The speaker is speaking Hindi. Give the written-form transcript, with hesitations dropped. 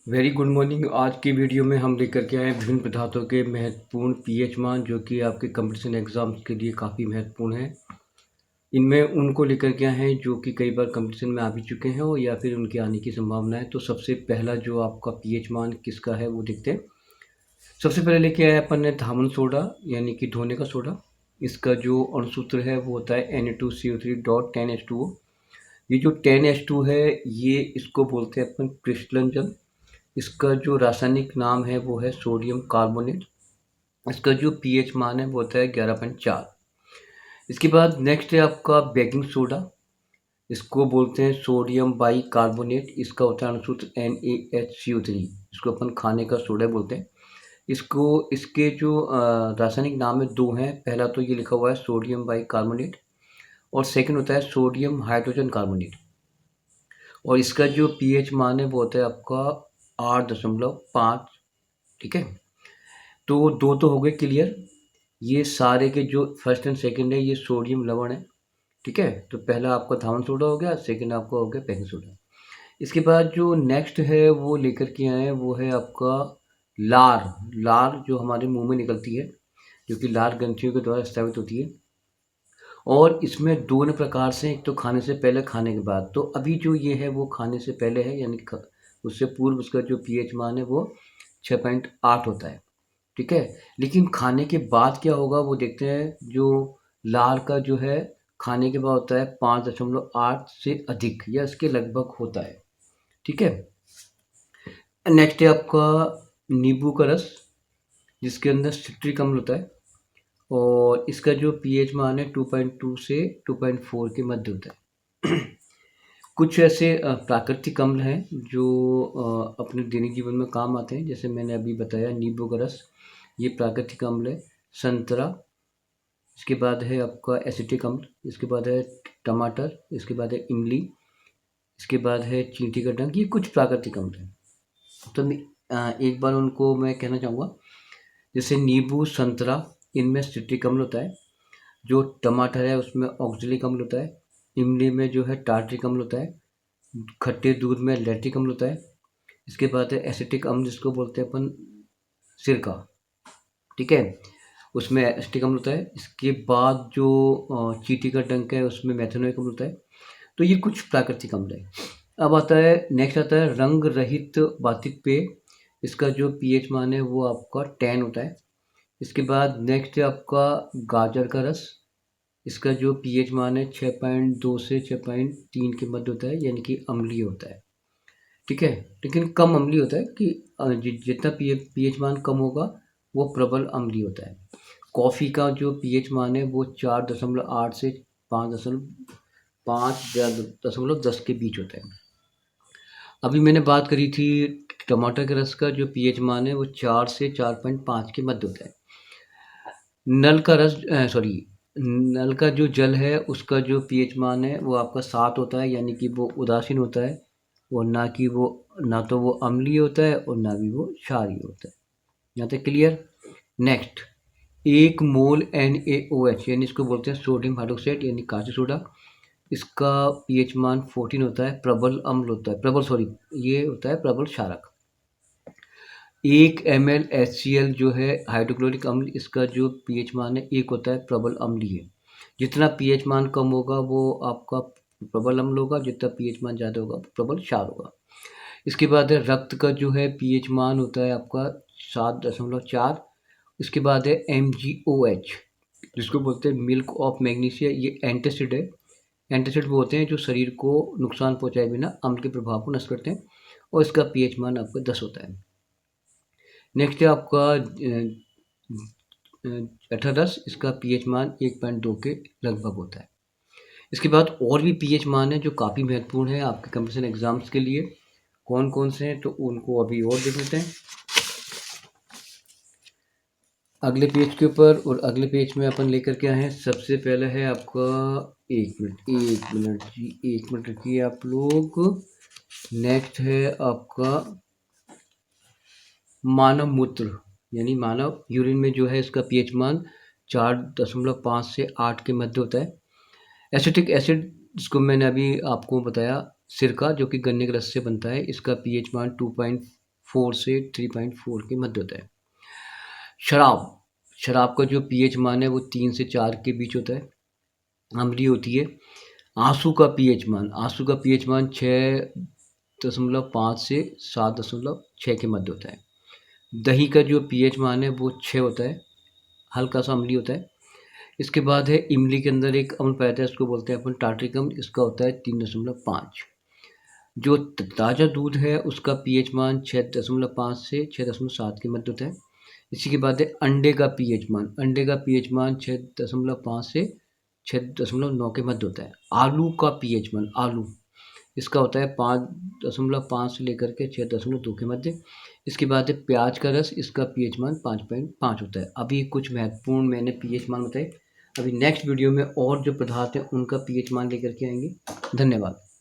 Very good morning. आज की वीडियो में हम लेकर के आए हैं विभिन्न पदार्थों के महत्वपूर्ण पीएच मान जो कि आपके कंपटीशन एग्जाम्स के लिए काफ़ी महत्वपूर्ण है। इनमें उनको लेकर के आए हैं जो कि कई बार कंपटीशन में आ भी चुके हैं और या फिर उनके आने की संभावना है। तो सबसे पहला जो आपका पीएच मान किसका है वो देखते हैं। सबसे पहले लेके आए अपन ने धामन सोडा यानी कि धोने का सोडा। इसका जो अणुसूत्र है वो होता है Na2CO3.10H2O। ये जो 10H2 है ये इसको बोलते हैं अपन क्रिस्टलन जल। इसका जो रासायनिक नाम है वो है सोडियम कार्बोनेट। इसका जो पीएच मान है वो होता है 11.4। इसके बाद नेक्स्ट है आपका बेकिंग सोडा। इसको बोलते हैं सोडियम बाई कार्बोनेट। इसका होता है अणुसूत्र NaHCO3। इसको अपन खाने का सोडा बोलते हैं। इसको इसके जो रासायनिक नाम है दो हैं। पहला तो ये लिखा हुआ है सोडियम बाई कार्बोनेट और सेकंड होता है सोडियम हाइड्रोजन कार्बोनेट। और इसका जो पीएच मान है वो होता है आपका 8.5। ठीक है, तो दो तो हो गए क्लियर। ये सारे के जो फर्स्ट एंड सेकंड है ये सोडियम लवण है। ठीक है, तो पहला आपका धावन सोडा हो गया, सेकंड आपका हो गया बेकिंग सोडा। इसके बाद जो नेक्स्ट है वो लेकर के आए वो है आपका लार। लार जो हमारे मुंह में निकलती है, जो कि लार ग्रंथियों के द्वारा स्रावित होती है। और इसमें दोनों प्रकार से, एक तो खाने से पहले, खाने के बाद। तो अभी जो ये है वो खाने से पहले है, यानी उससे पूर्व उसका जो पीएच मान है वो 6.8 होता है। ठीक है, लेकिन खाने के बाद क्या होगा वो देखते हैं। जो लार का जो है खाने के बाद होता है 5.8 से अधिक या इसके लगभग होता है। ठीक है, नेक्स्ट है आपका नींबू का रस, जिसके अंदर सिट्रिक अम्ल होता है और इसका जो पीएच मान है 2.2 से 2.4 के मध्य होता है। कुछ ऐसे प्राकृतिक अम्ल हैं जो अपने दैनिक जीवन में काम आते हैं। जैसे मैंने अभी बताया नींबू का रस, ये प्राकृतिक अम्ल है। संतरा, इसके बाद है आपका एसिटिक अम्ल, इसके बाद है टमाटर, इसके बाद है इमली, इसके बाद है चींटी का डंक। ये कुछ प्राकृतिक अम्ल हैं। तो एक बार उनको मैं कहना चाहूँगा। जैसे नींबू, संतरा, इनमें सिट्रिक अम्ल होता है। जो टमाटर है उसमें ऑक्जेलिक अम्ल होता है। इमली में जो है टार्ट्रिक अम्ल होता है। खट्टे दूध में लैक्टिक अम्ल होता है। इसके बाद है एसिटिक अम्ल, जिसको बोलते हैं अपन सिरका। ठीक है, उसमें एसिटिक अम्ल होता है। इसके बाद जो चींटी का डंक है उसमें मेथनोइक अम्ल होता है। तो ये कुछ प्राकृतिक अम्ल है। अब आता है नेक्स्ट, आता है रंग रहित वातिक पेय। इसका जो पीएच मान है वो आपका 10 होता है। इसके बाद नेक्स्ट है आपका गाजर का रस। इसका जो पीएच मान है 6.2 से 6.3 के मध्य होता है, यानी कि अम्लीय होता है। ठीक है, लेकिन कम अम्लीय होता है कि जितना पीएच मान कम होगा वो प्रबल अम्लीय होता है। कॉफ़ी का जो पीएच मान है वो 4.8 से 5.10 के बीच होता है। अभी मैंने बात करी थी टमाटर के रस का जो पीएच मान है वो 4 से 4.5 के मध्य होता है। नल का रस सॉरी नल का जो जल है उसका जो पीएच मान है वो आपका 7 होता है, यानी कि वो उदासीन होता है और ना तो वो अम्लीय होता है और ना भी वो क्षारीय होता है। यहाँ तक क्लियर। नेक्स्ट, 1 मोल NaOH, यानी इसको बोलते हैं सोडियम हाइड्रोक्साइड यानी कांच सोडा। इसका पीएच मान 14 होता है। प्रबल अम्ल होता है, ये होता है प्रबल क्षारक। 1 ml HCl जो है हाइड्रोक्लोरिक अम्ल, इसका जो पीएच मान है 1 होता है, प्रबल अम्लीय। जितना पीएच मान कम होगा वो आपका प्रबल अम्ल होगा, जितना पीएच मान ज़्यादा होगा प्रबल क्षार होगा। इसके बाद है रक्त का जो है पीएच मान होता है आपका 7.4। इसके बाद है MgOH, जिसको बोलते हैं मिल्क ऑफ मैग्नीशिया। ये एंटासिड है। एंटासिड वो होते हैं जो शरीर को नुकसान पहुंचाए बिना अम्ल के प्रभाव को नष्ट करते हैं और इसका पीएच मान आपका 10 होता है। नेक्स्ट है आपका अठारस। इसका पीएच मान 1.2 के लगभग होता है। इसके बाद और भी पीएच मान है जो काफ़ी महत्वपूर्ण है आपके कंपटीशन एग्जाम्स के लिए। कौन कौन से हैं तो उनको अभी और देख लेते हैं अगले पेज के ऊपर। और अगले पेज में अपन लेकर के आए हैं। सबसे पहले है आपका, एक मिनट जी, एक मिनट रखिए आप लोग। नेक्स्ट है आपका मानव मूत्र, यानी मानव यूरिन में जो है इसका पीएच मान 4.5 से 8 के मध्य होता है। एसिटिक एसिड, जिसको मैंने अभी आपको बताया, सिरका जो कि गन्ने के रस से बनता है, इसका पीएच मान 4 से 3.4 के मध्य होता है। शराब का जो पीएच मान है वो 3 से 4 के बीच होता है, अम्लीय होती है। आंसू का पीएच मान 6.5 से 7.6 के मध्य होता है। दही का जो पीएच मान है वो 6 होता है, हल्का सा अम्लीय होता है। इसके बाद है इमली के अंदर एक अम्ल पाया जाता है, इसको बोलते हैं अपन टार्ट्रिक अम्ल, इसका होता है 3.5। जो ताज़ा दूध है उसका पीएच मान 6.5 से 6.7 के मध्य होता है। इसी के बाद है अंडे का पीएच मान 6.5 से 6.9 के मध्य होता है। आलू का पीएच मान इसका होता है 5.5 से लेकर के 6.2 के मध्य। इसके बाद है प्याज का रस, इसका पीएच मान 5.5 होता है। अभी कुछ महत्वपूर्ण मैंने पीएच मान बताए। अभी नेक्स्ट वीडियो में और जो पदार्थ हैं उनका पीएच मान लेकर के आएंगे। धन्यवाद।